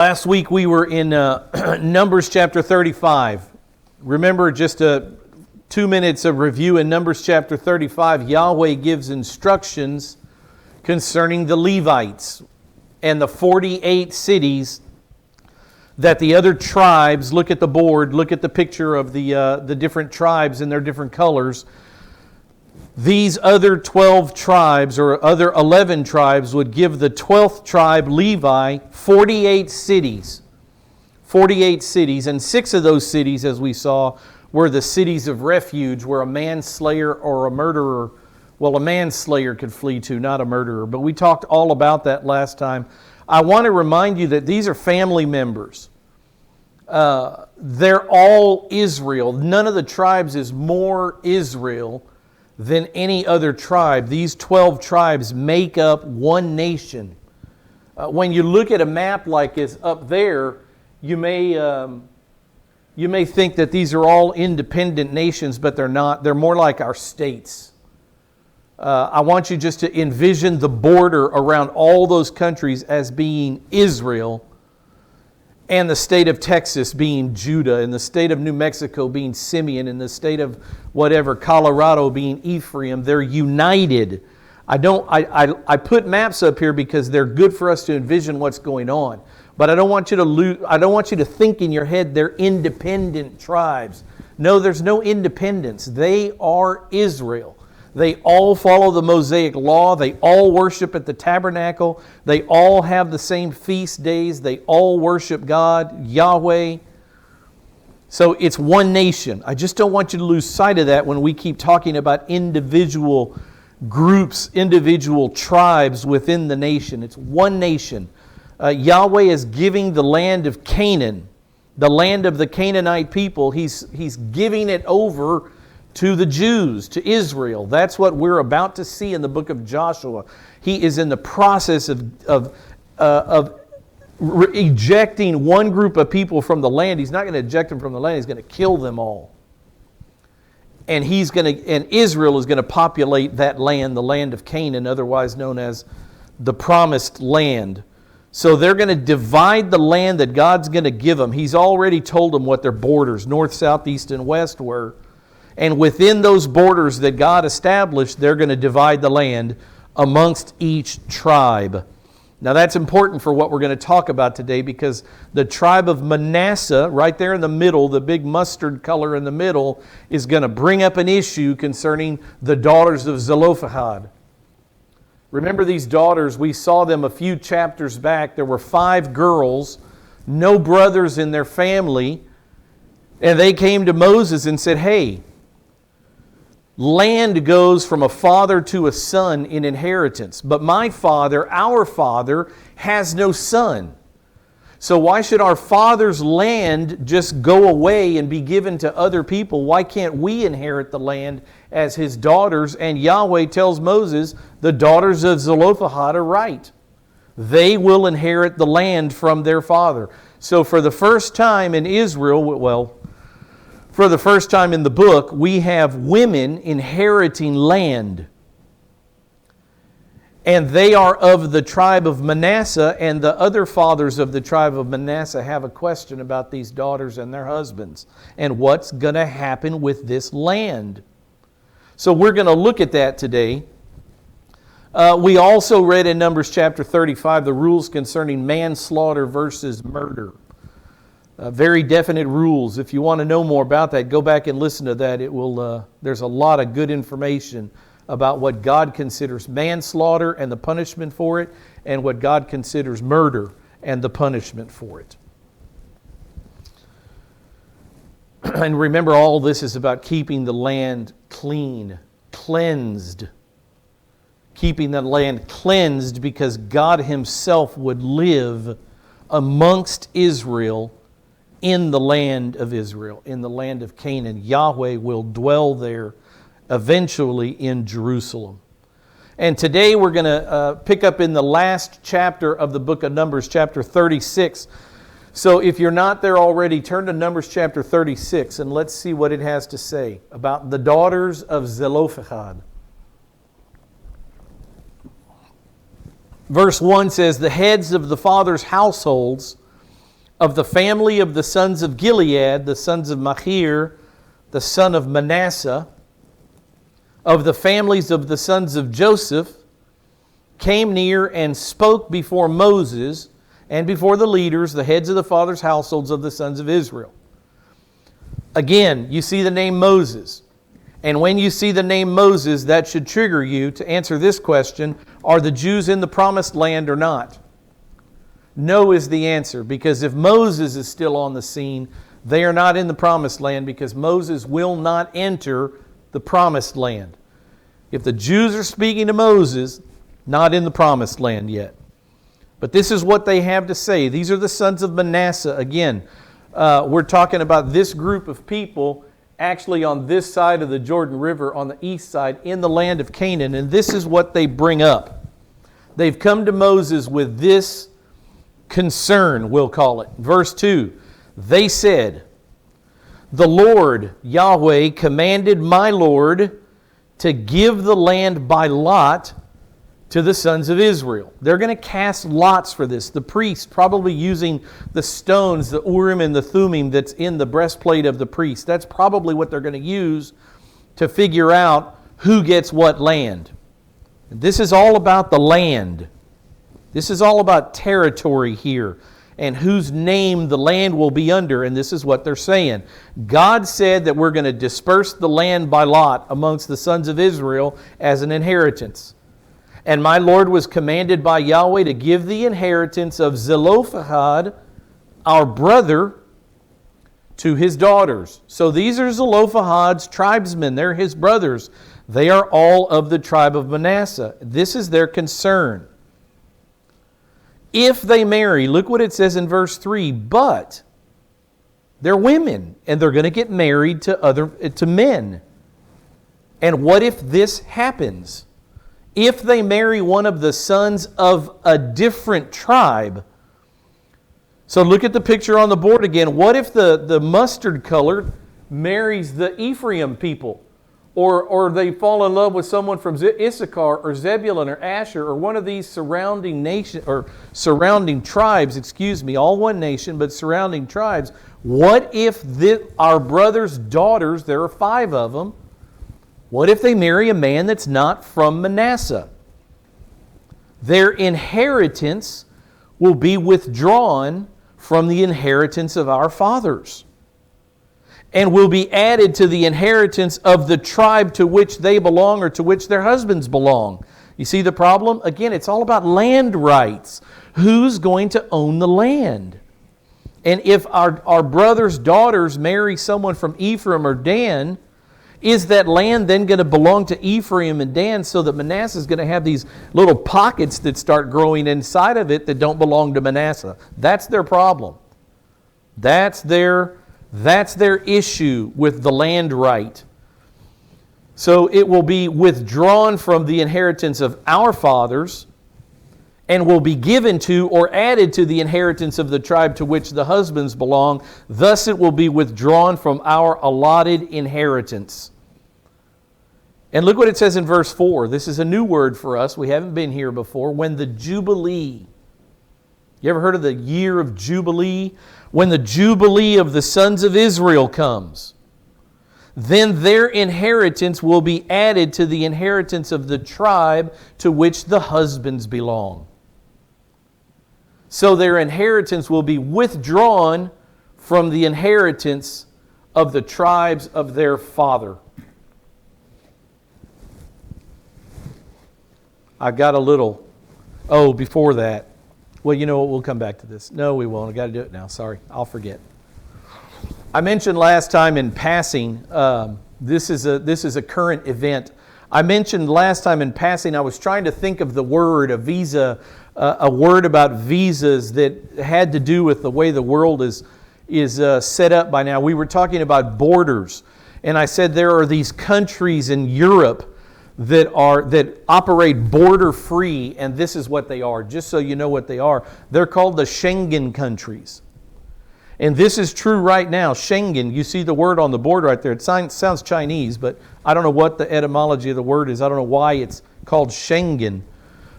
Last week we were in Numbers chapter 35. Remember, just 2 minutes of review in Numbers chapter 35, Yahweh gives instructions concerning the Levites and the 48 cities that the other tribes, look at the board, look at the picture of the different tribes and their different colors. These other 12 tribes or other 11 tribes would give the 12th tribe, Levi, 48 cities. 48 cities, and 6 of those cities, as we saw, were the cities of refuge where a manslayer or a murderer, well, a manslayer could flee to, not a murderer. But we talked all about that last time. I want to remind you that these are family members. They're all Israel. None of the tribes is more Israel than any other tribe. These 12 tribes make up one nation. When you look at a map like this up there, you may think that these are all independent nations, but they're not. They're more like our states. I want you just to envision the border around all those countries as being Israel, and the state of Texas being Judah, and the state of New Mexico being Simeon, and the state of whatever, Colorado being Ephraim. They're united. I put maps up here because they're good for us to envision what's going on. But I don't want you to think in your head they're independent tribes. No, there's no independence. They are Israel. They all follow the Mosaic law. They all worship at the tabernacle. They all have the same feast days. They all worship God, Yahweh. So it's one nation. I just don't want you to lose sight of that when we keep talking about individual groups, individual tribes within the nation. It's one nation. Yahweh is giving the land of Canaan, the land of the Canaanite people. He's giving it over to the Jews, to Israel. That's what we're about to see in the book of Joshua. He is in the process of ejecting one group of people from the land. He's not going to eject them from the land. He's going to kill them all. And Israel is going to populate that land, the land of Canaan, otherwise known as the Promised Land. So they're going to divide the land that God's going to give them. He's already told them what their borders, north, south, east, and west were. And within those borders that God established, they're going to divide the land amongst each tribe. Now that's important for what we're going to talk about today, because the tribe of Manasseh, right there in the middle, the big mustard color in the middle, is going to bring up an issue concerning the daughters of Zelophehad. Remember these daughters, we saw them a few chapters back. There were 5 girls, no brothers in their family, and they came to Moses and said, hey, land goes from a father to a son in inheritance, but my father, our father, has no son. So why should our father's land just go away and be given to other people? Why can't we inherit the land as his daughters? And Yahweh tells Moses, the daughters of Zelophehad are right. They will inherit the land from their father. So for the first time in Israel, for the first time in the book, we have women inheriting land. And they are of the tribe of Manasseh, and the other fathers of the tribe of Manasseh have a question about these daughters and their husbands and what's going to happen with this land. So we're going to look at that today. We also read in Numbers chapter 35 the rules concerning manslaughter versus murder. Very definite rules. If you want to know more about that, go back and listen to that. There's a lot of good information about what God considers manslaughter and the punishment for it, and what God considers murder and the punishment for it. And remember, all this is about keeping the land clean, cleansed. Keeping the land cleansed because God Himself would live amongst Israel in the land of Israel, in the land of Canaan. Yahweh will dwell there eventually in Jerusalem. And today we're going to pick up in the last chapter of the book of Numbers, chapter 36. So if you're not there already, turn to Numbers chapter 36 and let's see what it has to say about the daughters of Zelophehad. Verse 1 says, the heads of the fathers' households Of the family of the sons of Gilead, the sons of Machir, the son of Manasseh, of the families of the sons of Joseph, came near and spoke before Moses and before the leaders, the heads of the fathers' households of the sons of Israel. Again, you see the name Moses. And when you see the name Moses, that should trigger you to answer this question: are the Jews in the promised land or not? No is the answer, because if Moses is still on the scene, they are not in the promised land, because Moses will not enter the promised land. If the Jews are speaking to Moses, not in the promised land yet. But this is what they have to say. These are the sons of Manasseh. Again, we're talking about this group of people actually on this side of the Jordan River, on the east side, in the land of Canaan. And this is what they bring up. They've come to Moses with this concern, we'll call it. Verse 2, they said, "The Lord, Yahweh, commanded my Lord to give the land by lot to the sons of Israel." They're going to cast lots for this. The priest probably using the stones, the Urim and the Thummim that's in the breastplate of the priest. That's probably what they're going to use to figure out who gets what land. This is all about the land. This is all about territory here and whose name the land will be under. And this is what they're saying. God said that we're going to disperse the land by lot amongst the sons of Israel as an inheritance. And my Lord was commanded by Yahweh to give the inheritance of Zelophehad, our brother, to his daughters. So these are Zelophehad's tribesmen. They're his brothers. They are all of the tribe of Manasseh. This is their concern. If they marry, look what it says in verse 3, but they're women and they're going to get married to men. And what if this happens? If they marry one of the sons of a different tribe. So look at the picture on the board again. What if the mustard color marries the Ephraim people? Or they fall in love with someone from Issachar or Zebulun or Asher or one of these surrounding tribes, all one nation, but surrounding tribes. What if our brother's daughters, there are 5 of them, what if they marry a man that's not from Manasseh? Their inheritance will be withdrawn from the inheritance of our fathers and will be added to the inheritance of the tribe to which they belong or to which their husbands belong. You see the problem? Again, it's all about land rights. Who's going to own the land? And if our brother's daughters marry someone from Ephraim or Dan, is that land then going to belong to Ephraim and Dan so that Manasseh is going to have these little pockets that start growing inside of it that don't belong to Manasseh? That's their problem. That's their issue with the land right. So it will be withdrawn from the inheritance of our fathers and will be given to or added to the inheritance of the tribe to which the husbands belong. Thus it will be withdrawn from our allotted inheritance. And look what it says in verse 4. This is a new word for us. We haven't been here before. When the Jubilee. You ever heard of the year of Jubilee? When the Jubilee of the sons of Israel comes, then their inheritance will be added to the inheritance of the tribe to which the husbands belong. So their inheritance will be withdrawn from the inheritance of the tribes of their father. I got a little, before that. Well, you know what? We'll come back to this. No, we won't. I got to do it now. Sorry, I'll forget. I mentioned last time in passing, this is a current event. I mentioned last time in passing, I was trying to think of the word, a visa, a word about visas that had to do with the way the world is set up by now. We were talking about borders, and I said there are these countries in Europe that operate border-free, and this is what they are, just so you know what they are. They're called the Schengen countries. And this is true right now. Schengen, you see the word on the board right there. It sounds Chinese, but I don't know what the etymology of the word is. I don't know why it's called Schengen.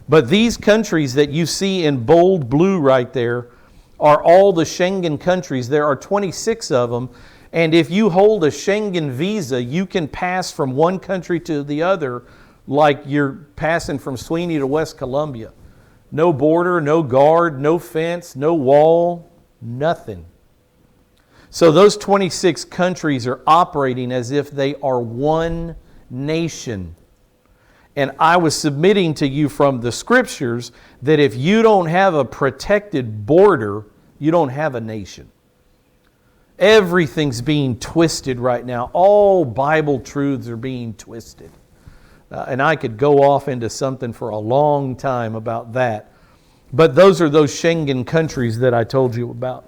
But these countries that you see in bold blue right there are all the Schengen countries. There are 26 of them. And if you hold a Schengen visa, you can pass from one country to the other like you're passing from Sweeney to West Columbia. No border, no guard, no fence, no wall, nothing. So those 26 countries are operating as if they are one nation. And I was submitting to you from the scriptures that if you don't have a protected border, you don't have a nation. Everything's being twisted right now. All Bible truths are being twisted. And I could go off into something for a long time about that. But those are those Schengen countries that I told you about.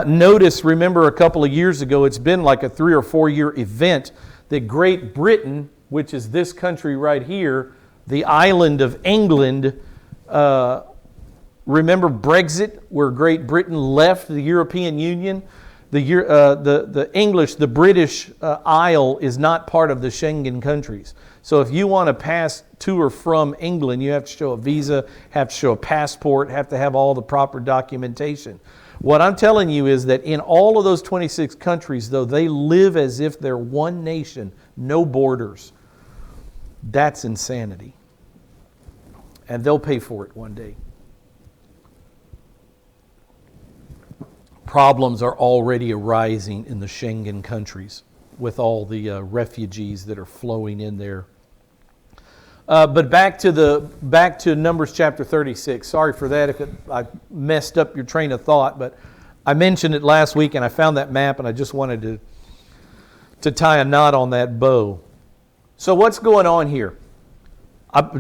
Notice, remember a couple of years ago, it's been like a 3 or 4 year event that Great Britain, which is this country right here, the island of England, remember Brexit, where Great Britain left the European Union? The British Isle is not part of the Schengen countries. So if you want to pass to or from England, you have to show a visa, have to show a passport, have to have all the proper documentation. What I'm telling you is that in all of those 26 countries, though, they live as if they're one nation, no borders. That's insanity. And they'll pay for it one day. Problems are already arising in the Schengen countries with all the refugees that are flowing in there. But back to Numbers chapter 36. Sorry for that if I messed up your train of thought, but I mentioned it last week and I found that map and I just wanted to tie a knot on that bow. So what's going on here?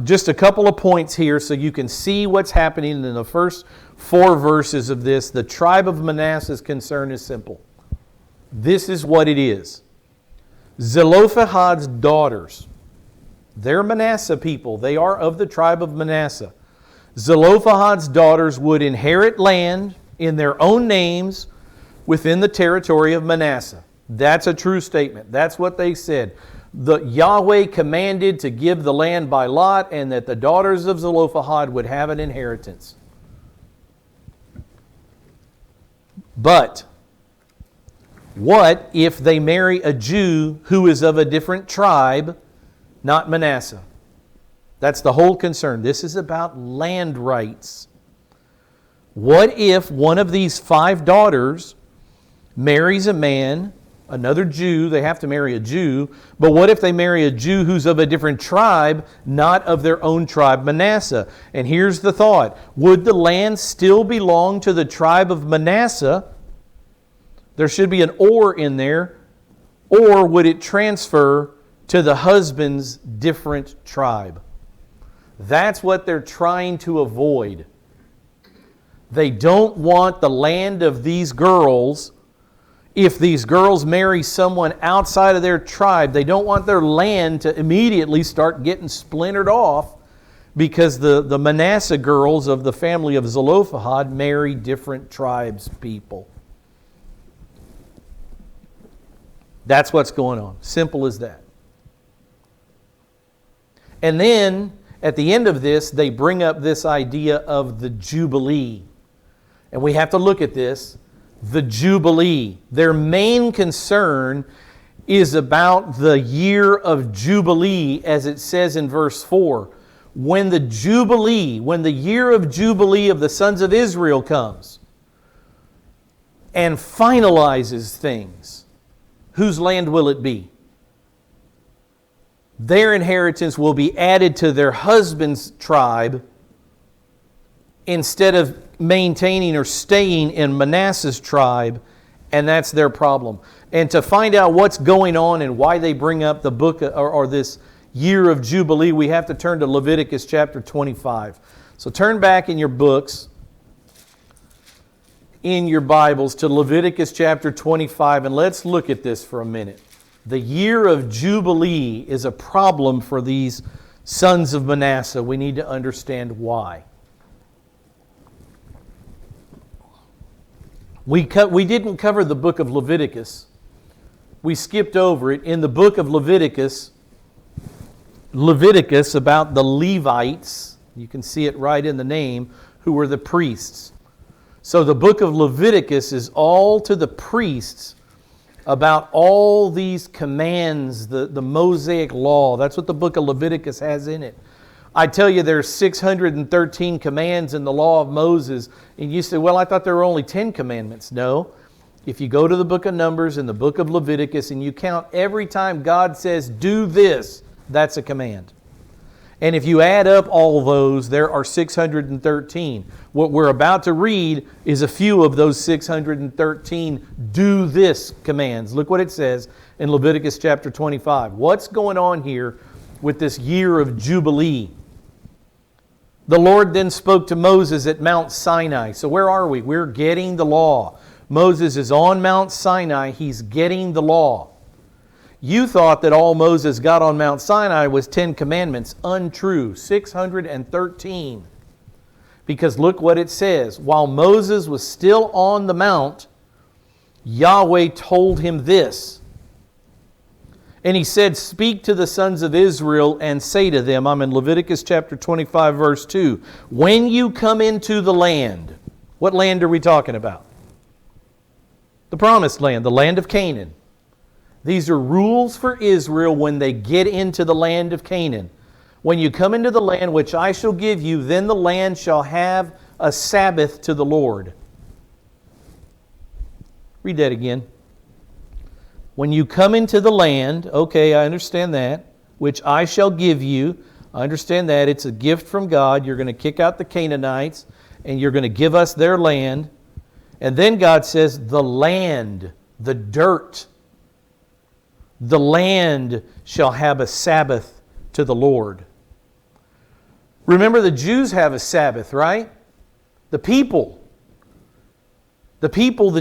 Just a couple of points here so you can see what's happening in the first 4 verses of this. The tribe of Manasseh's concern is simple. This is what it is. Zelophehad's daughters, they're Manasseh people. They are of the tribe of Manasseh. Zelophehad's daughters would inherit land in their own names within the territory of Manasseh. That's a true statement. That's what they said. The Yahweh commanded to give the land by lot and that the daughters of Zelophehad would have an inheritance. But what if they marry a Jew who is of a different tribe, not Manasseh? That's the whole concern. This is about land rights. What if one of these 5 daughters marries a man, another Jew? They have to marry a Jew. But what if they marry a Jew who's of a different tribe, not of their own tribe, Manasseh? And here's the thought. Would the land still belong to the tribe of Manasseh? There should be an or in there. Or would it transfer to the husband's different tribe? That's what they're trying to avoid. They don't want the land of these girls. If these girls marry someone outside of their tribe, they don't want their land to immediately start getting splintered off because the Manasseh girls of the family of Zelophehad marry different tribes people. That's what's going on. Simple as that. And then, at the end of this, they bring up this idea of the Jubilee. And we have to look at this. The Jubilee. Their main concern is about the year of Jubilee, as it says in verse 4. When the Jubilee, when the year of Jubilee of the sons of Israel comes and finalizes things, whose land will it be? Their inheritance will be added to their husband's tribe instead of maintaining or staying in Manasseh's tribe, and that's their problem. And to find out what's going on and why they bring up the book or this year of Jubilee, we have to turn to Leviticus chapter 25. So turn back in your books, in your Bibles, to Leviticus chapter 25, and let's look at this for a minute. The year of Jubilee is a problem for these sons of Manasseh. We need to understand why. We didn't cover the book of Leviticus. We skipped over it. In the book of Leviticus about the Levites, you can see it right in the name, who were the priests. So the book of Leviticus is all to the priests about all these commands, the Mosaic law. That's what the book of Leviticus has in it. I tell you, there's 613 commands in the law of Moses. And you say, well, I thought there were only 10 commandments. No. If you go to the book of Numbers and the book of Leviticus and you count every time God says, do this, that's a command. And if you add up all those, there are 613. What we're about to read is a few of those 613 do this commands. Look what it says in Leviticus chapter 25. What's going on here with this year of Jubilee? The Lord then spoke to Moses at Mount Sinai. So where are we? We're getting the law. Moses is on Mount Sinai. He's getting the law. You thought that all Moses got on Mount Sinai was 10 commandments. Untrue. 613. Because look what it says. While Moses was still on the mount, Yahweh told him this. And he said, speak to the sons of Israel and say to them, I'm in Leviticus chapter 25 verse 2. When you come into the land, what land are we talking about? The promised land, the land of Canaan. These are rules for Israel when they get into the land of Canaan. When you come into the land which I shall give you, then the land shall have a Sabbath to the Lord. Read that again. When you come into the land, okay, I understand that, which I shall give you. I understand that. It's a gift from God. You're going to kick out the Canaanites, and you're going to give us their land. And then God says, the land, the dirt, the land shall have a Sabbath to the Lord. Remember, the Jews have a Sabbath, right? The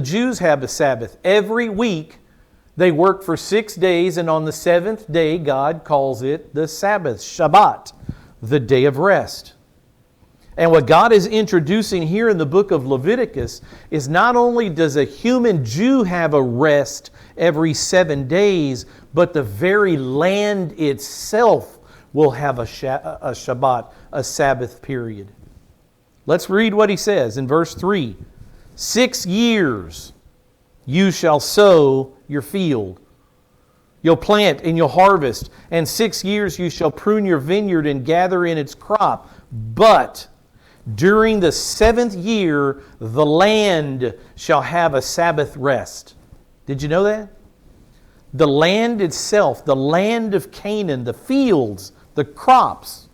Jews have a Sabbath. Every week they work for 6 days, and on the seventh day God calls it the Sabbath, Shabbat, the day of rest. And what God is introducing here in the book of Leviticus is not only does a human Jew have a rest every 7 days, but the very land itself will have a Shabbat, a Sabbath period. Let's read what he says in verse 3. 6 years you shall sow your field. You'll plant and you'll harvest, and 6 years you shall prune your vineyard and gather in its crop. But during the 7th year, the land shall have a Sabbath rest. Did you know that? The land itself, the land of Canaan, the fields, the crops,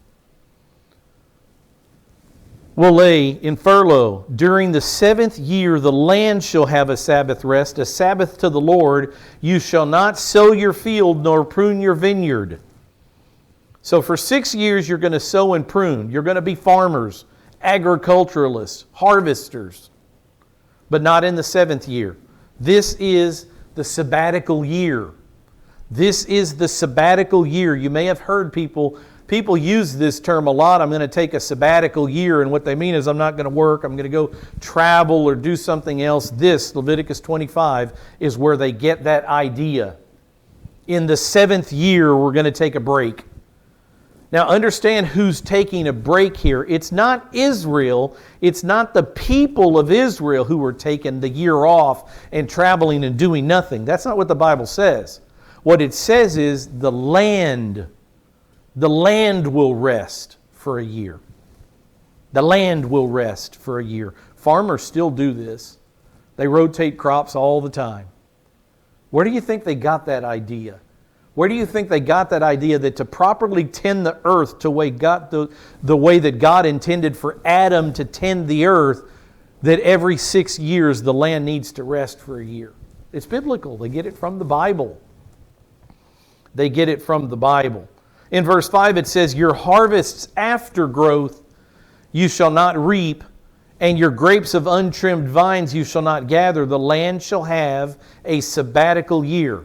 will lay in furlough. During the 7th year, the land shall have a Sabbath rest, a Sabbath to the Lord. You shall not sow your field nor prune your vineyard. So for 6 years, you're going to sow and prune. You're going to be farmers, agriculturalists, harvesters, but not in the 7th year. This is the sabbatical year. This is the sabbatical year. You may have heard people use this term a lot. I'm going to take a sabbatical year, and what they mean is I'm not going to work. I'm going to go travel or do something else. This, Leviticus 25, is where they get that idea. In the 7th year, we're going to take a break. Now understand who's taking a break here. It's not Israel. It's not the people of Israel who are taking the year off and traveling and doing nothing. That's not what the Bible says. What it says is the land will rest for a year. The land will rest for a year. Farmers still do this. They rotate crops all the time. Where do you think they got that idea? Where do you think they got that idea that to properly tend the earth the way that God intended for Adam to tend the earth, that every 6 years the land needs to rest for a year? It's biblical. They get it from the Bible. They get it from the Bible. In verse 5 it says, your harvests after growth you shall not reap, and your grapes of untrimmed vines you shall not gather. The land shall have a sabbatical year.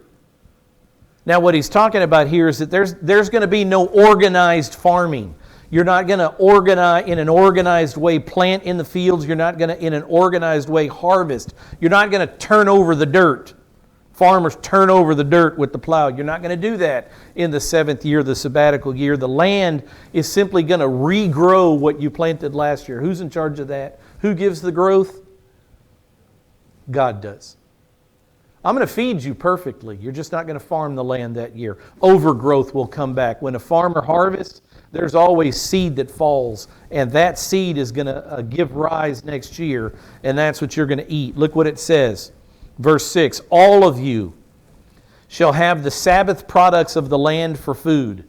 Now what he's talking about here is that there's going to be no organized farming. You're not going to organize in an organized way plant in the fields. You're not going to in an organized way harvest. You're not going to turn over the dirt. Farmers turn over the dirt with the plow. You're not going to do that in the 7th year, the sabbatical year. The land is simply going to regrow what you planted last year. Who's in charge of that? Who gives the growth? God does. I'm going to feed you perfectly. You're just not going to farm the land that year. Overgrowth will come back. When a farmer harvests, there's always seed that falls, and that seed is going to give rise next year, and that's what you're going to eat. Look what it says. Verse 6, all of you shall have the Sabbath products of the land for food.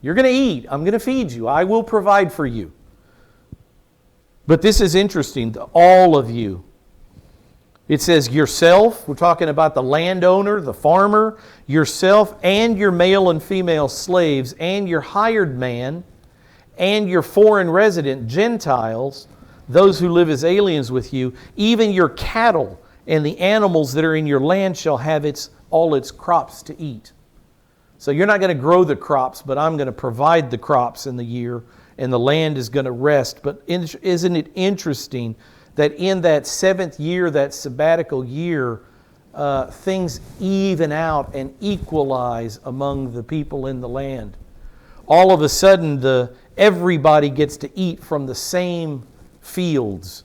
You're going to eat. I'm going to feed you. I will provide for you. But this is interesting. All of you. It says yourself. We're talking about the landowner, the farmer, yourself, and your male and female slaves, and your hired man, and your foreign resident Gentiles, those who live as aliens with you, even your cattle and the animals that are in your land shall have all its crops to eat. So you're not going to grow the crops, but I'm going to provide the crops in the year, and the land is going to rest. But isn't it interesting that in that seventh year, that sabbatical year, things even out and equalize among the people in the land? All of a sudden, everybody gets to eat from the same fields.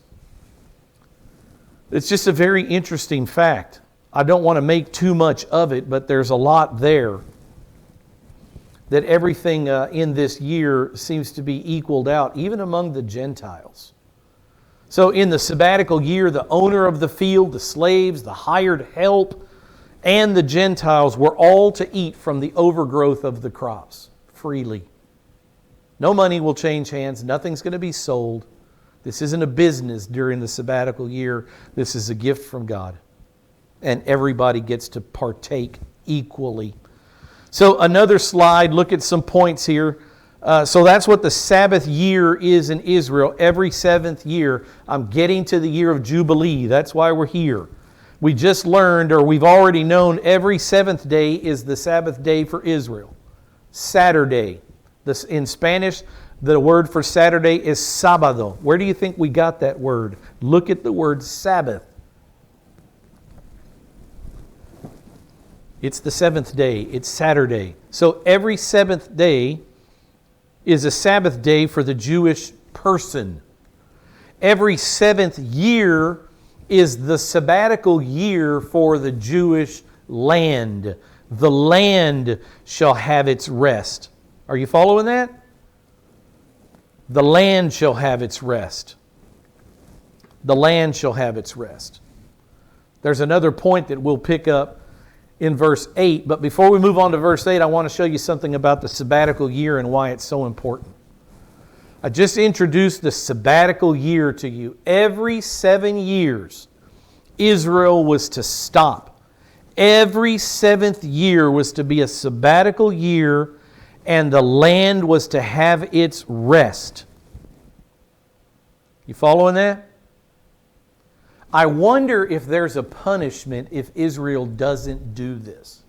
It's just a very interesting fact. I don't want to make too much of it, but there's a lot there. That everything in this year seems to be equaled out, even among the Gentiles. So in the sabbatical year, the owner of the field, the slaves, the hired help, and the Gentiles were all to eat from the overgrowth of the crops freely. No money will change hands. Nothing's going to be sold. This isn't a business during the sabbatical year. This is a gift from God. And everybody gets to partake equally. So another slide, look at some points here. So that's what the Sabbath year is in Israel. Every seventh year, I'm getting to the year of Jubilee. That's why we're here. We just learned, or we've already known, every seventh day is the Sabbath day for Israel. Saturday. In Spanish, the word for Saturday is sábado. Where do you think we got that word? Look at the word Sabbath. It's the seventh day. It's Saturday. So every seventh day is a Sabbath day for the Jewish person. Every seventh year is the sabbatical year for the Jewish land. The land shall have its rest. Are you following that? The land shall have its rest. The land shall have its rest. There's another point that we'll pick up in verse 8. But before we move on to verse 8, I want to show you something about the sabbatical year and why it's so important. I just introduced the sabbatical year to you. Every 7 years, Israel was to stop. Every seventh year was to be a sabbatical year, and the land was to have its rest. You following that? I wonder if there's a punishment if Israel doesn't do this.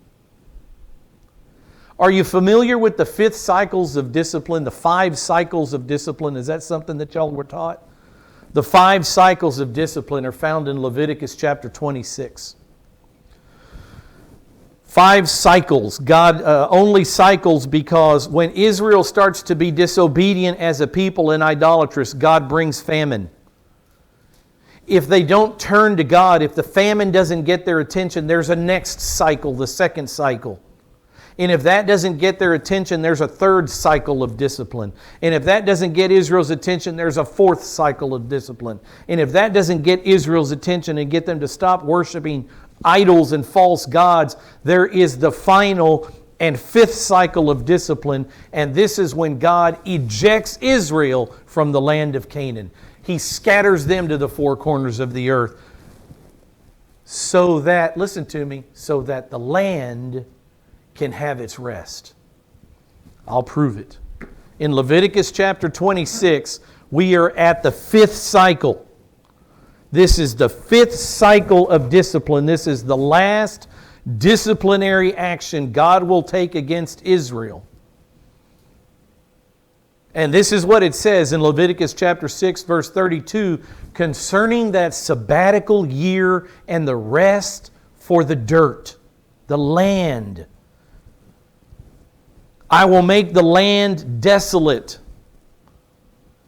Are you familiar with the 5 cycles of discipline, the 5 cycles of discipline? Is that something that y'all were taught? The 5 cycles of discipline are found in Leviticus chapter 26. 5 cycles. God only cycles because when Israel starts to be disobedient as a people and idolatrous, God brings famine. If they don't turn to God, if the famine doesn't get their attention, there's a next cycle, the second cycle. And if that doesn't get their attention, there's a third cycle of discipline. And if that doesn't get Israel's attention, there's a fourth cycle of discipline. And if that doesn't get Israel's attention and get them to stop worshiping idols and false gods, there is the final and 5th cycle of discipline. And this is when God ejects Israel from the land of Canaan. He scatters them to the 4 corners of the earth so that, listen to me, so that the land can have its rest. I'll prove it. In Leviticus chapter 26, we are at the 5th cycle. This is the 5th cycle of discipline. This is the last disciplinary action God will take against Israel. And this is what it says in Leviticus chapter 6, verse 32, concerning that sabbatical year and the rest for the dirt, the land. I will make the land desolate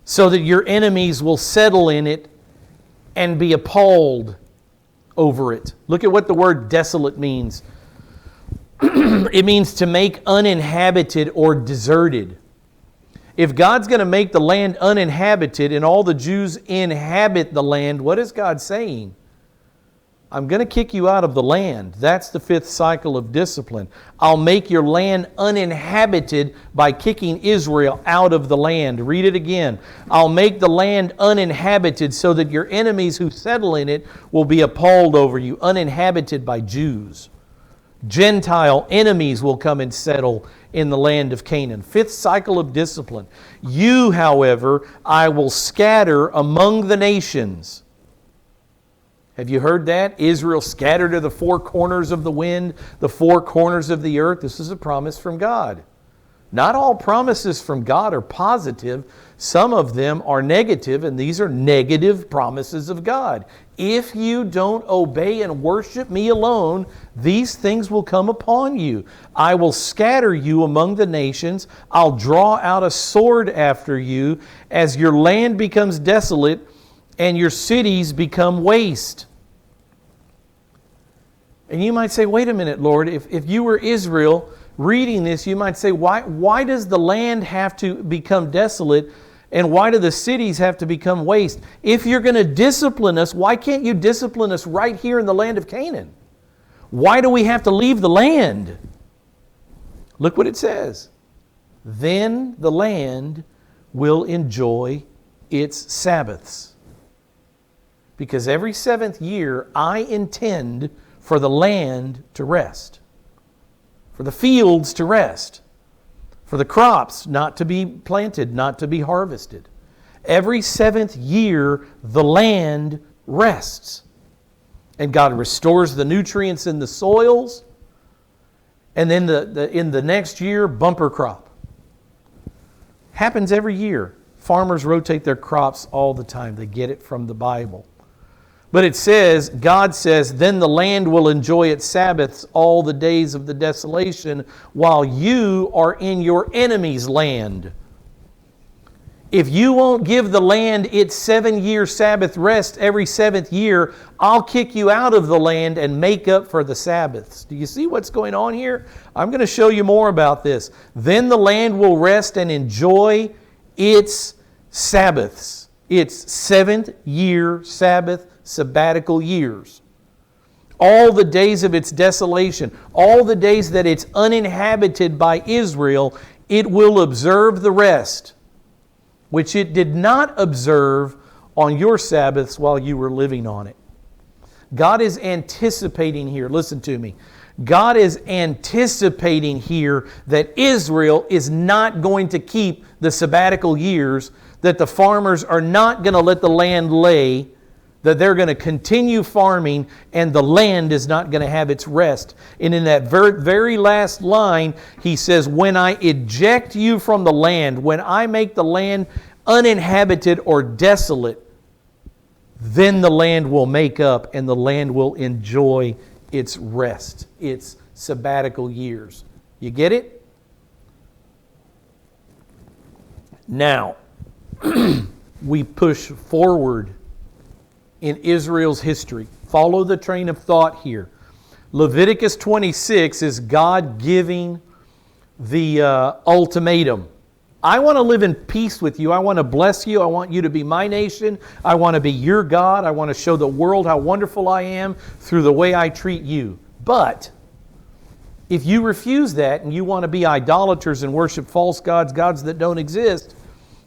so that your enemies will settle in it and be appalled over it. Look at what the word desolate means. It means to make uninhabited or deserted. If God's going to make the land uninhabited and all the Jews inhabit the land, what is God saying? I'm going to kick you out of the land. That's the fifth cycle of discipline. I'll make your land uninhabited by kicking Israel out of the land. Read it again. I'll make the land uninhabited so that your enemies who settle in it will be appalled over you. Uninhabited by Jews. Gentile enemies will come and settle in the land of Canaan. Fifth cycle of discipline. You, however, I will scatter among the nations. Have you heard that? Israel scattered to the four corners of the wind, the four corners of the earth. This is a promise from God. Not all promises from God are positive. Some of them are negative, and these are negative promises of God. If you don't obey and worship me alone, these things will come upon you. I will scatter you among the nations. I'll draw out a sword after you as your land becomes desolate and your cities become waste. And you might say, wait a minute, Lord, if you were Israel reading this, you might say, why does the land have to become desolate and why do the cities have to become waste? If you're going to discipline us, why can't you discipline us right here in the land of Canaan? Why do we have to leave the land? Look what it says. Then the land will enjoy its Sabbaths. Because every seventh year I intend for the land to rest, for the fields to rest, for the crops not to be planted, not to be harvested. Every seventh year the land rests. And God restores the nutrients in the soils, and then in the next year, bumper crop. Happens every year. Farmers rotate their crops all the time. They get it from the Bible. But it says, God says, then the land will enjoy its Sabbaths all the days of the desolation while you are in your enemy's land. If you won't give the land its 7-year Sabbath rest every 7th year, I'll kick you out of the land and make up for the Sabbaths. Do you see what's going on here? I'm going to show you more about this. Then the land will rest and enjoy its Sabbaths, its 7th year Sabbath, sabbatical years. All the days of its desolation, all the days that it's uninhabited by Israel, it will observe the rest, which it did not observe on your Sabbaths while you were living on it. God is anticipating here, listen to me, God is anticipating here that Israel is not going to keep the sabbatical years, that the farmers are not going to let the land lay, that they're going to continue farming and the land is not going to have its rest. And in that very last line, he says, when I eject you from the land, when I make the land uninhabited or desolate, then the land will make up and the land will enjoy its rest, its sabbatical years. You get it? Now, we push forward in Israel's history. Follow the train of thought here. Leviticus 26 is God giving the ultimatum. I want to live in peace with you. I want to bless you. I want you to be my nation. I want to be your God. I want to show the world how wonderful I am through the way I treat you. But if you refuse that and you want to be idolaters and worship false gods, gods that don't exist,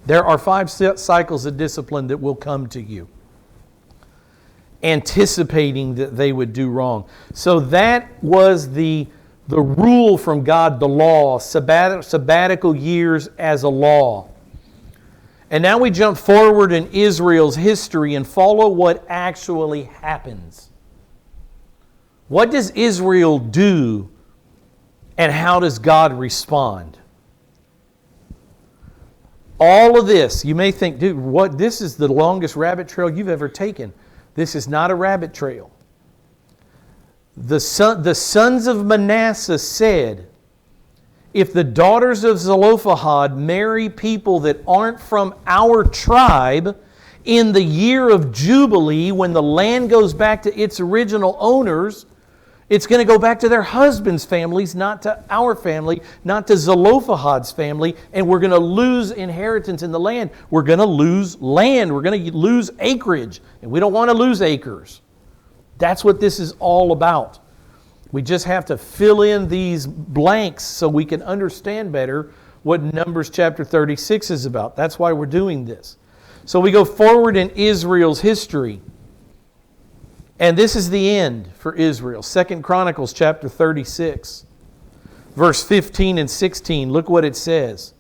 there are 5 cycles of discipline that will come to you, anticipating that they would do wrong. So that was the rule from God, the law, sabbatical years as a law. And now we jump forward in Israel's history and follow what actually happens. What does Israel do and how does God respond? All of this, you may think, dude, this is the longest rabbit trail you've ever taken. This is not a rabbit trail. The sons of Manasseh said, if the daughters of Zelophehad marry people that aren't from our tribe, In the year of Jubilee, when the land goes back to its original owners, it's going to go back to their husbands' families, not to our family, not to Zelophehad's family, and we're going to lose inheritance in the land. We're going to lose land. We're going to lose acreage, and we don't want to lose acres. That's what this is all about. We just have to fill in these blanks so we can understand better what Numbers chapter 36 is about. That's why we're doing this. So we go forward in Israel's history. And this is the end for Israel. 2 Chronicles chapter 36, verse 15 and 16. Look what it says.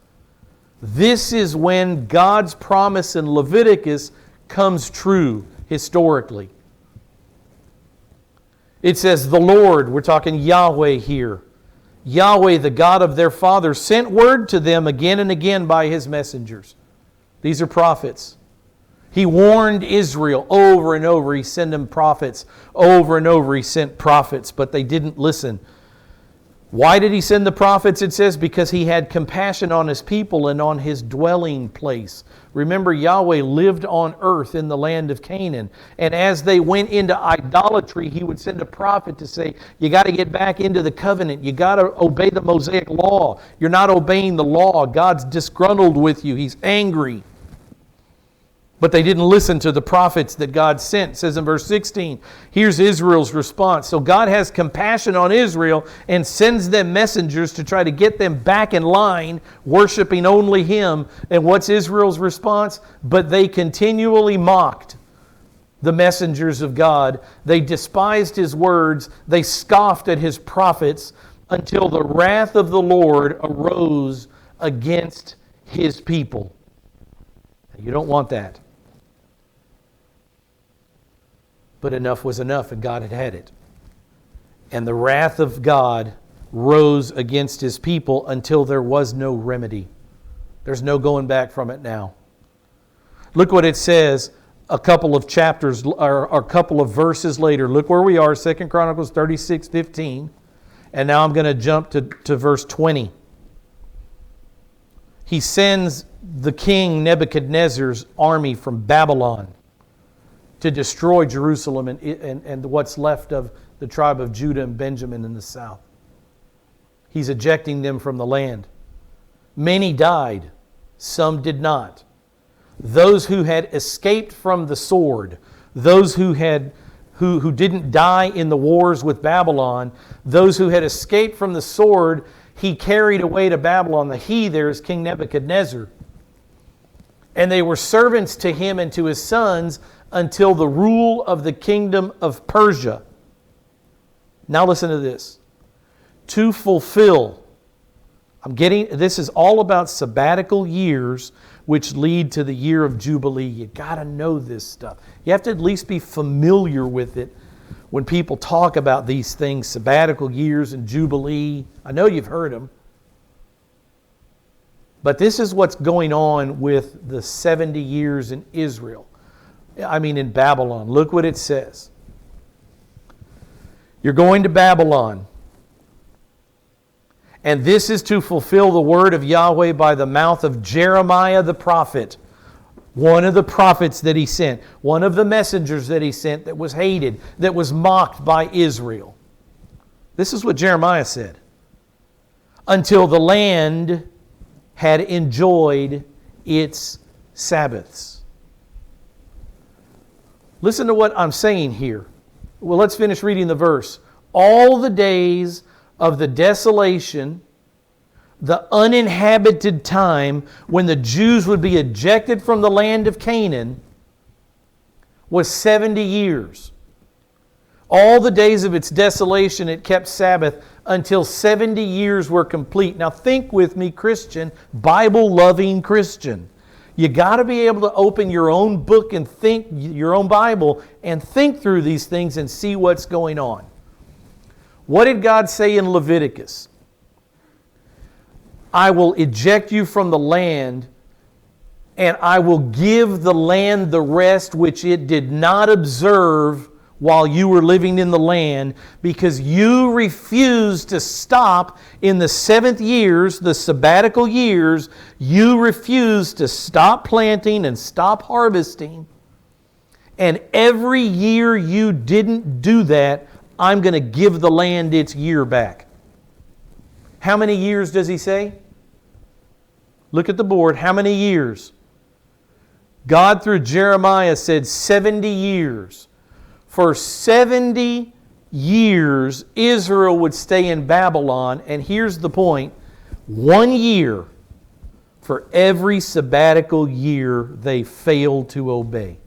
This is when God's promise in Leviticus comes true historically. It says, the Lord, we're talking Yahweh here, Yahweh, the God of their fathers, sent word to them again and again by His messengers. These are prophets. He warned Israel over and over. He sent them prophets. Over and over He sent prophets, but they didn't listen. Why did He send the prophets? It says, because He had compassion on His people and on His dwelling place. Remember, Yahweh lived on earth in the land of Canaan. And as they went into idolatry, He would send a prophet to say, you got to get back into the covenant. You got to obey the Mosaic law. You're not obeying the law. God's disgruntled with you. He's angry. But they didn't listen to the prophets that God sent. It says in verse 16, here's Israel's response. So God has compassion on Israel and sends them messengers to try to get them back in line, worshiping only Him. And what's Israel's response? But they continually mocked the messengers of God. They despised His words. They scoffed at His prophets until the wrath of the Lord arose against His people. You don't want that. But enough was enough, and God had had it. And the wrath of God rose against His people until there was no remedy. There's no going back from it now. Look what it says a couple of chapters, or a couple of verses later. Look where we are, 2 Chronicles 36:15. And now I'm going to jump to verse 20. He sends the king Nebuchadnezzar's army from Babylon to destroy Jerusalem and what's left of the tribe of Judah and Benjamin in the south. He's ejecting them from the land. Many died, some did not. Those who had escaped from the sword, those who didn't die in the wars with Babylon, those who had escaped from the sword, He carried away to Babylon. The He there is King Nebuchadnezzar. And they were servants to him and to his sons until the rule of the kingdom of Persia. Now listen to this. To fulfill, this is all about sabbatical years which lead to the year of Jubilee. You got to know this stuff. You have to at least be familiar with it when people talk about these things, sabbatical years and Jubilee. I know you've heard them. But this is what's going on with the 70 years in Israel. In Babylon. Look what it says. You're going to Babylon. And this is to fulfill the word of Yahweh by the mouth of Jeremiah the prophet. One of the prophets that He sent. One of the messengers that He sent that was hated, that was mocked by Israel. This is what Jeremiah said. Until the land had enjoyed its Sabbaths. Listen to what I'm saying here. Well, let's finish reading the verse. All the days of the desolation, the uninhabited time when the Jews would be ejected from the land of Canaan, was 70 years. All the days of its desolation it kept Sabbath until 70 years were complete. Now think with me, Christian, Bible-loving Christian. You got to be able to open your own book and think, your own Bible, and think through these things and see what's going on. What did God say in Leviticus? I will eject you from the land, and I will give the land the rest which it did not observe while you were living in the land, because you refused to stop in the 7th years, the sabbatical years. You refused to stop planting and stop harvesting. And every year you didn't do that, I'm going to give the land its year back. How many years does he say? Look at the board. How many years? God through Jeremiah said 70 years. For 70 years, Israel would stay in Babylon. And here's the point. 1 year for every sabbatical year they failed to obey.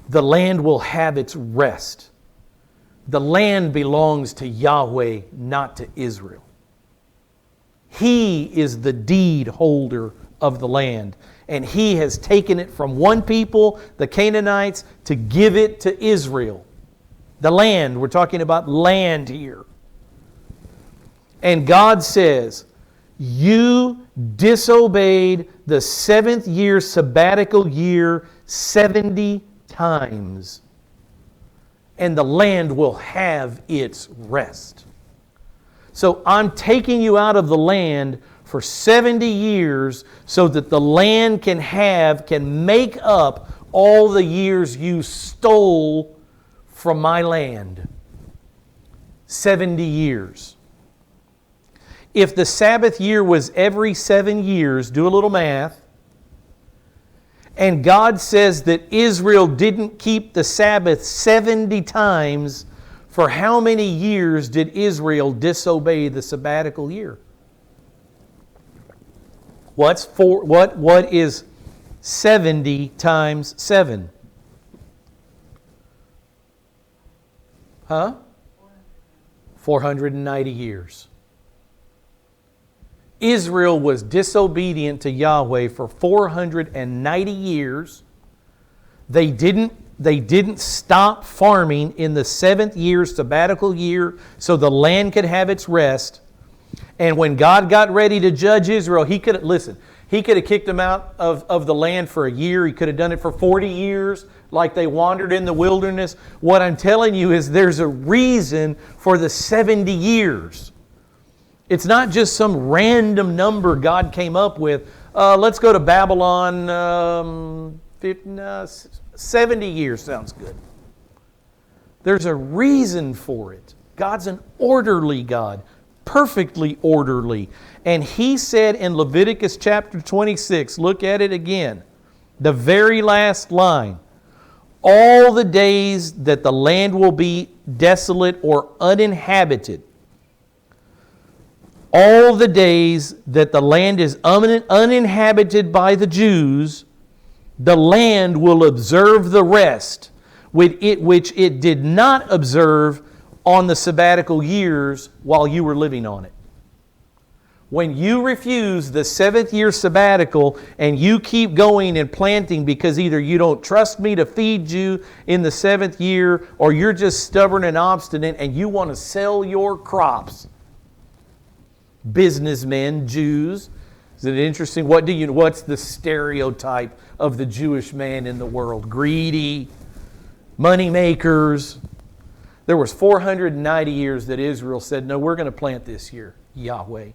The land will have its rest. The land belongs to Yahweh, not to Israel. He is the deed holder of the land. And He has taken it from one people, the Canaanites, to give it to Israel. The land, we're talking about land here. And God says, you disobeyed the 7th year sabbatical year 70 times. And the land will have its rest. So I'm taking you out of the land for 70 years so that the land can make up all the years you stole from my land. 70 years. If the Sabbath year was every 7 years, do a little math, and God says that Israel didn't keep the Sabbath 70 times, for how many years did Israel disobey the sabbatical year? What is 70 times 7? Huh? 490 years. Israel was disobedient to Yahweh for 490 years. They didn't stop farming in the 7th year, sabbatical year, so the land could have its rest. And when God got ready to judge Israel, He could have kicked them out of the land for a year. He could have done it for 40 years, like they wandered in the wilderness. What I'm telling you is there's a reason for the 70 years. It's not just some random number God came up with. Let's go to Babylon. 70 years sounds good. There's a reason for it. God's an orderly God, perfectly orderly. And He said in Leviticus chapter 26, look at it again, the very last line, all the days that the land will be desolate or uninhabited, all the days that the land is uninhabited by the Jews, the land will observe the rest, which it did not observe on the sabbatical years while you were living on it. When you refuse the 7th year sabbatical and you keep going and planting because either you don't trust me to feed you in the 7th year or you're just stubborn and obstinate and you want to sell your crops. Businessmen, Jews. Is it interesting? What's the stereotype of the Jewish man in the world? Greedy, money makers. There was 490 years that Israel said, no, we're going to plant this year, Yahweh.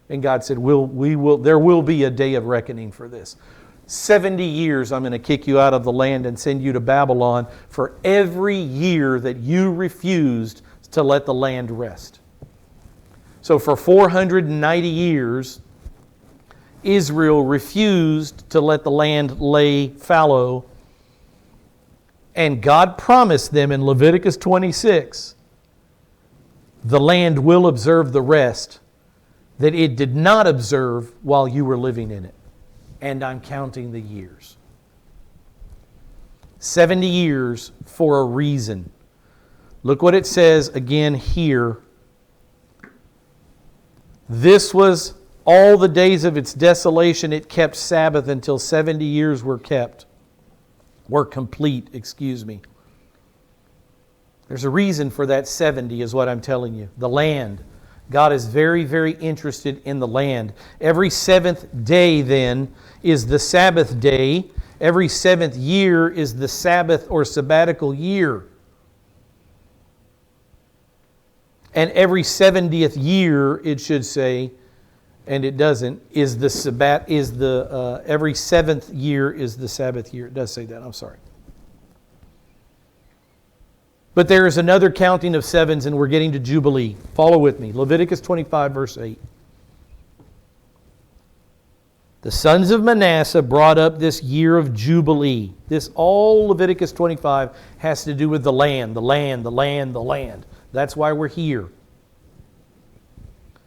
And God said, there will be a day of reckoning for this. 70 years I'm going to kick you out of the land and send you to Babylon for every year that you refused to let the land rest. So for 490 years, Israel refused to let the land lay fallow. And God promised them in Leviticus 26, the land will observe the rest that it did not observe while you were living in it. And I'm counting the years. 70 years for a reason. Look what it says again here. This was all the days of its desolation. It kept Sabbath until 70 years were complete. There's a reason for that 70 is what I'm telling you. The land. God is very, very interested in the land. Every 7th day then is the Sabbath day. Every 7th year is the Sabbath or sabbatical year. And every 70th year, it should say, and it doesn't, is the Sabbath, every 7th year is the Sabbath year. It does say that, I'm sorry. But there is another counting of sevens, and we're getting to Jubilee. Follow with me. Leviticus 25, verse 8. The sons of Manasseh brought up this year of Jubilee. This, all Leviticus 25 has to do with the land, the land, the land, the land. That's why we're here.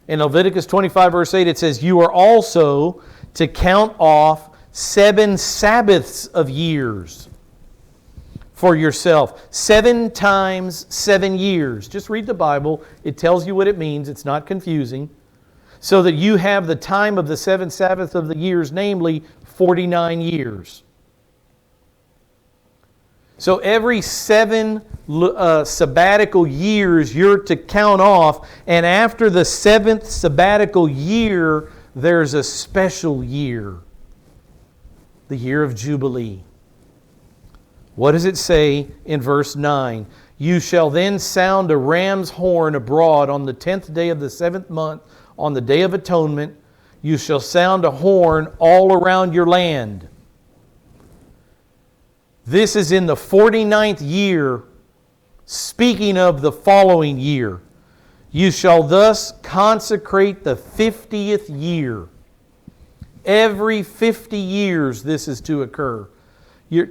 In Leviticus 25, verse 8, it says, you are also to count off 7 Sabbaths of years for yourself. 7 times 7 years. Just read the Bible. It tells you what it means. It's not confusing. So that you have the time of the 7 Sabbaths of the years, namely 49 years. So every 7 sabbatical years you're to count off, and after the 7th sabbatical year, there's a special year. The year of Jubilee. What does it say in verse 9? You shall then sound a ram's horn abroad on the 10th day of the 7th month, on the Day of Atonement. You shall sound a horn all around your land. This is in the 49th year, speaking of the following year. You shall thus consecrate the 50th year. Every 50 years this is to occur.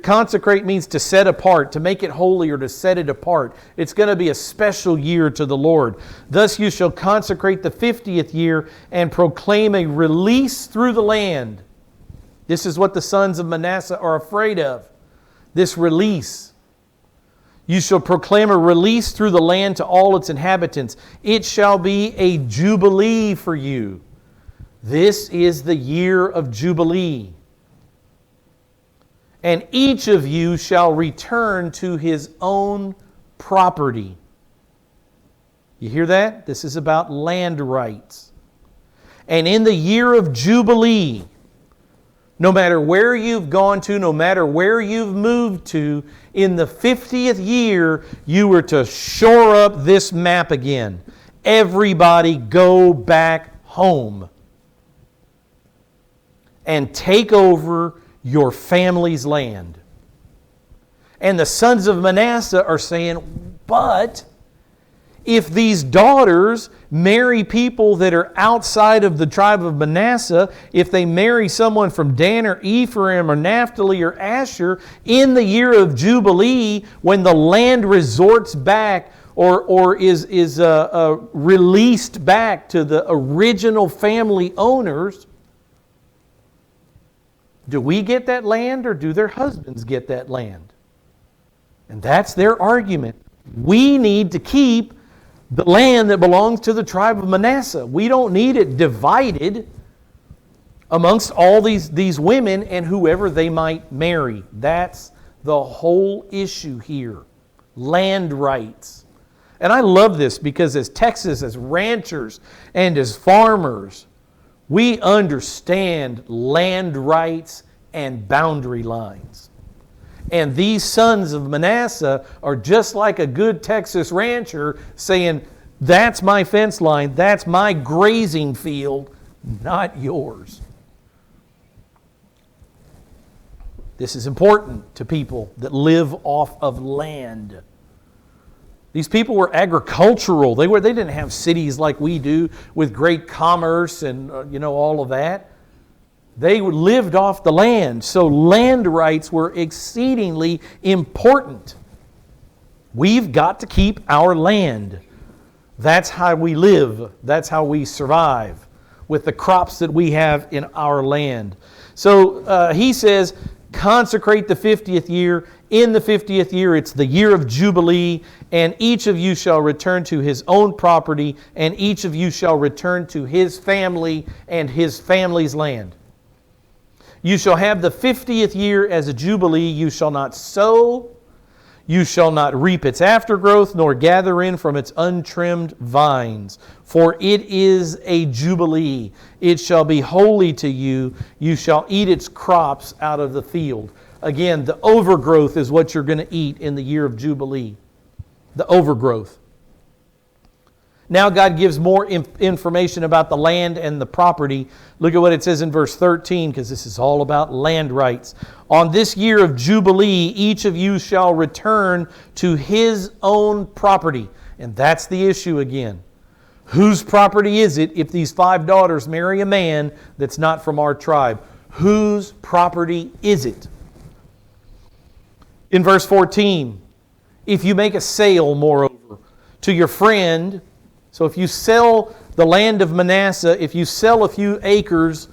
Consecrate means to set apart, to make it holy or to set it apart. It's going to be a special year to the Lord. Thus you shall consecrate the 50th year and proclaim a release through the land. This is what the sons of Manasseh are afraid of. This release. You shall proclaim a release through the land to all its inhabitants. It shall be a jubilee for you. This is the year of Jubilee. And each of you shall return to his own property. You hear that? This is about land rights. And in the year of Jubilee, no matter where you've gone to, no matter where you've moved to, in the 50th year, you were to shore up this map again. Everybody go back home and take over your family's land. And the sons of Manasseh are saying, but if these daughters marry people that are outside of the tribe of Manasseh, if they marry someone from Dan or Ephraim or Naphtali or Asher, in the year of Jubilee, when the land resorts back or is released back to the original family owners, do we get that land or do their husbands get that land? And that's their argument. We need to keep the land that belongs to the tribe of Manasseh. We don't need it divided amongst all these women and whoever they might marry. That's the whole issue here. Land rights. And I love this because as Texas, as ranchers and as farmers, we understand land rights and boundary lines. And these sons of Manasseh are just like a good Texas rancher saying, that's my fence line, that's my grazing field, not yours. This is important to people that live off of land. These people were agricultural. They didn't have cities like we do with great commerce and all of that. They lived off the land. So land rights were exceedingly important. We've got to keep our land. That's how we live. That's how we survive with the crops that we have in our land. So he says, consecrate the 50th year. In the 50th year, it's the year of Jubilee, and each of you shall return to his own property, and each of you shall return to his family and his family's land. You shall have the 50th year as a Jubilee. You shall not sow, you shall not reap its aftergrowth, nor gather in from its untrimmed vines. For it is a Jubilee. It shall be holy to you. You shall eat its crops out of the field. Again, the overgrowth is what you're going to eat in the year of Jubilee. The overgrowth. Now God gives more information about the land and the property. Look at what it says in verse 13, because this is all about land rights. On this year of Jubilee, each of you shall return to his own property. And that's the issue again. Whose property is it if these 5 daughters marry a man that's not from our tribe? Whose property is it? In verse 14, if you make a sale, moreover, to your friend, so if you sell the land of Manasseh, if you sell a few acres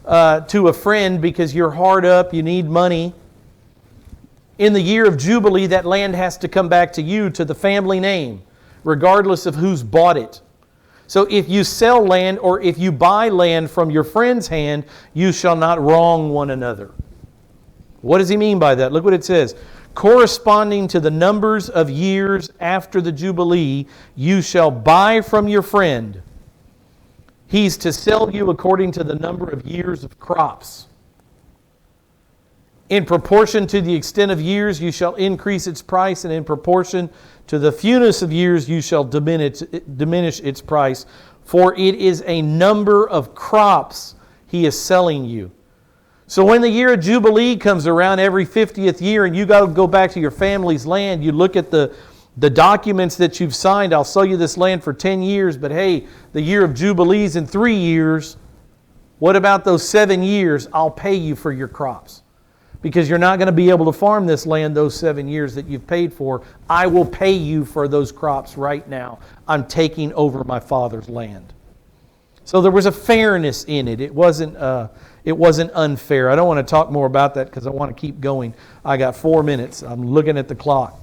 to a friend because you're hard up, you need money, in the year of Jubilee, that land has to come back to you, to the family name, regardless of who's bought it. So if you sell land or if you buy land from your friend's hand, you shall not wrong one another. What does he mean by that? Look what it says. Corresponding to the numbers of years after the Jubilee, you shall buy from your friend. He's to sell you according to the number of years of crops. In proportion to the extent of years, you shall increase its price, and in proportion to the fewness of years, you shall diminish its price. For it is a number of crops he is selling you. So when the year of Jubilee comes around every 50th year and you got to go back to your family's land, you look at the documents that you've signed. I'll sell you this land for 10 years, but hey, the year of Jubilee's in 3 years. What about those 7 years? I'll pay you for your crops. Because you're not going to be able to farm this land those 7 years that you've paid for. I will pay you for those crops right now. I'm taking over my father's land. So there was a fairness in it. It wasn't unfair. I don't want to talk more about that because I want to keep going. I got 4 minutes. I'm looking at the clock.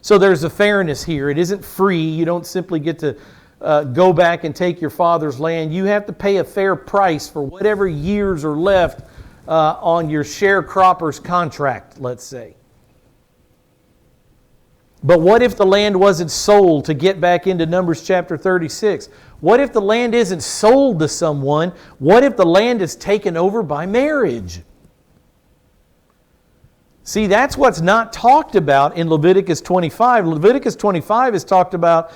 So there's a fairness here. It isn't free. You don't simply get to go back and take your father's land. You have to pay a fair price for whatever years are left on your sharecropper's contract, let's say. But what if the land wasn't sold, to get back into Numbers chapter 36? What if the land isn't sold to someone? What if the land is taken over by marriage? See, that's what's not talked about in Leviticus 25. Leviticus 25 is talking about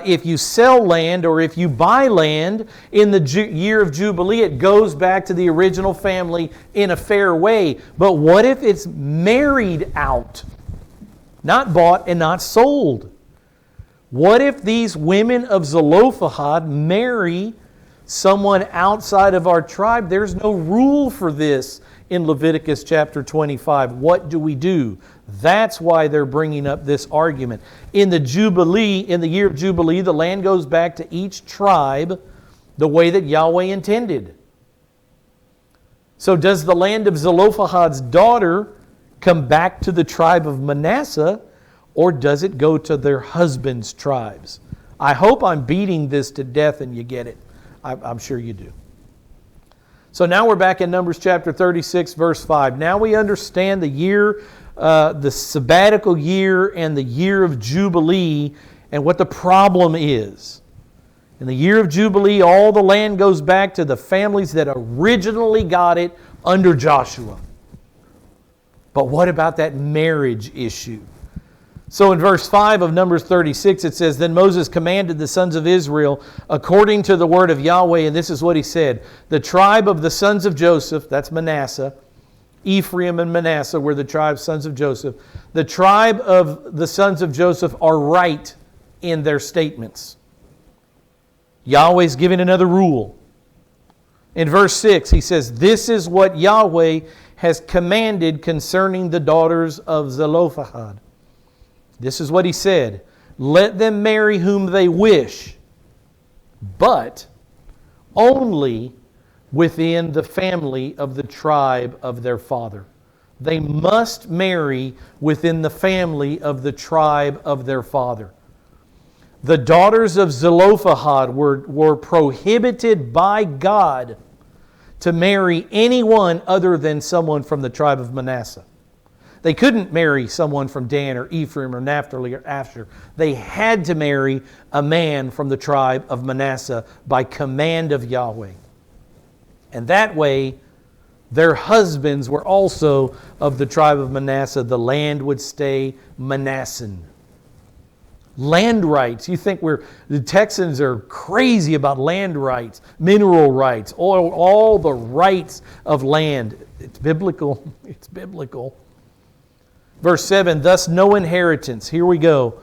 if you sell land or if you buy land in the year of Jubilee, it goes back to the original family in a fair way. But what if it's married out? Not bought and not sold. What if these women of Zelophehad marry someone outside of our tribe? There's no rule for this in Leviticus chapter 25. What do we do? That's why they're bringing up this argument. In the Jubilee, in the year of Jubilee, the land goes back to each tribe the way that Yahweh intended. So does the land of Zelophehad's daughter come back to the tribe of Manasseh, or does it go to their husband's tribes? I hope I'm beating this to death and you get it. I'm sure you do. So now we're back in Numbers chapter 36, verse 5. Now we understand the year, the sabbatical year and the year of Jubilee and what the problem is. In the year of Jubilee, all the land goes back to the families that originally got it under Joshua. But what about that marriage issue? So in verse 5 of Numbers 36, it says, Then Moses commanded the sons of Israel according to the word of Yahweh, and this is what he said. The tribe of the sons of Joseph, that's Manasseh, Ephraim and Manasseh were the tribes, sons of Joseph. The tribe of the sons of Joseph are right in their statements. Yahweh's giving another rule. In verse 6, he says, This is what Yahweh has commanded concerning the daughters of Zelophehad. This is what he said. Let them marry whom they wish, but only within the family of the tribe of their father. They must marry within the family of the tribe of their father. The daughters of Zelophehad were prohibited by God to marry anyone other than someone from the tribe of Manasseh. They couldn't marry someone from Dan or Ephraim or Naphtali or Asher. They had to marry a man from the tribe of Manasseh by command of Yahweh. And that way, their husbands were also of the tribe of Manasseh. The land would stay Manassan. Land rights. You think the Texans are crazy about land rights, mineral rights, all the rights of land. It's biblical. It's biblical. Verse 7, thus no inheritance. Here we go.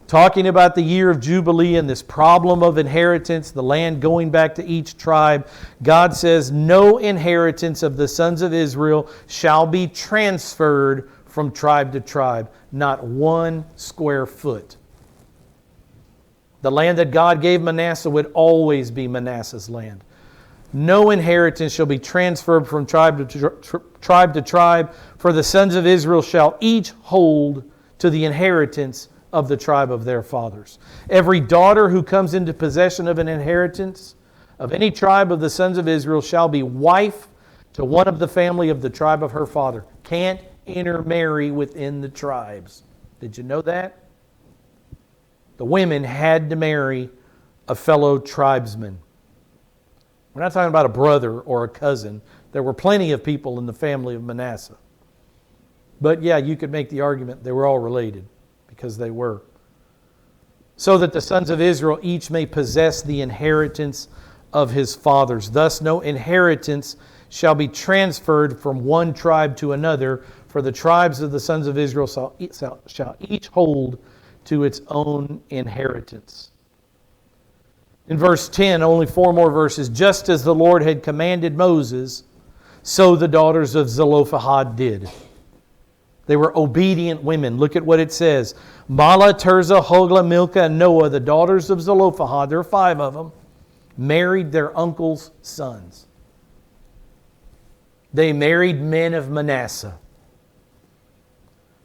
Talking about the year of Jubilee and this problem of inheritance, the land going back to each tribe. God says, no inheritance of the sons of Israel shall be transferred from tribe to tribe. Not 1 square foot. The land that God gave Manasseh would always be Manasseh's land. No inheritance shall be transferred from tribe to tribe, for the sons of Israel shall each hold to the inheritance of the tribe of their fathers. Every daughter who comes into possession of an inheritance of any tribe of the sons of Israel shall be wife to one of the family of the tribe of her father. Can't intermarry within the tribes. Did you know that? The women had to marry a fellow tribesman. We're not talking about a brother or a cousin. There were plenty of people in the family of Manasseh. But yeah, you could make the argument they were all related, because they were. So that the sons of Israel each may possess the inheritance of his fathers. Thus no inheritance shall be transferred from one tribe to another, for the tribes of the sons of Israel shall each hold to its own inheritance. In verse 10, only 4 more verses. Just as the Lord had commanded Moses, so the daughters of Zelophehad did. They were obedient women. Look at what it says. Mala, Tirzah, Hoglah, Milcah, and Noah, the daughters of Zelophehad, there are 5 of them, married their uncle's sons. They married men of Manasseh.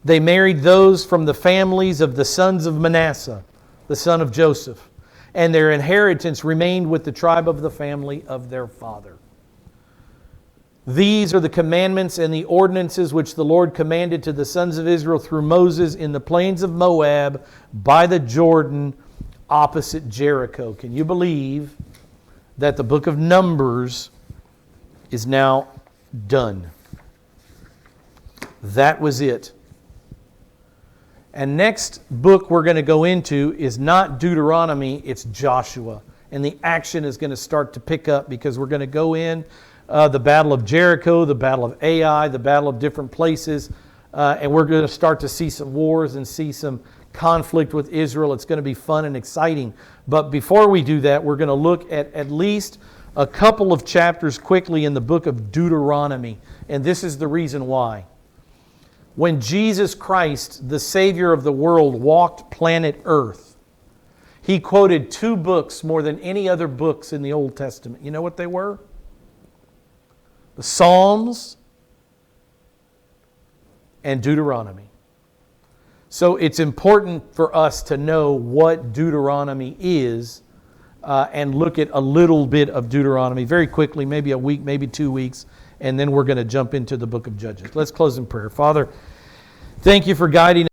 They married those from the families of the sons of Manasseh, the son of Joseph. And their inheritance remained with the tribe of the family of their father. These are the commandments and the ordinances which the Lord commanded to the sons of Israel through Moses in the plains of Moab by the Jordan opposite Jericho. Can you believe that the book of Numbers is now done? That was it. And next book we're going to go into is not Deuteronomy, it's Joshua. And the action is going to start to pick up, because we're going to go in the Battle of Jericho, the Battle of Ai, the Battle of different places. And we're going to start to see some wars and see some conflict with Israel. It's going to be fun and exciting. But before we do that, we're going to look at least a couple of chapters quickly in the book of Deuteronomy. And this is the reason why. When Jesus Christ, the Savior of the world, walked planet Earth, He quoted 2 books more than any other books in the Old Testament. You know what they were? The Psalms and Deuteronomy. So it's important for us to know what Deuteronomy is and look at a little bit of Deuteronomy very quickly, maybe a week, maybe 2 weeks, and then we're going to jump into the book of Judges. Let's close in prayer. Father, thank you for guiding us.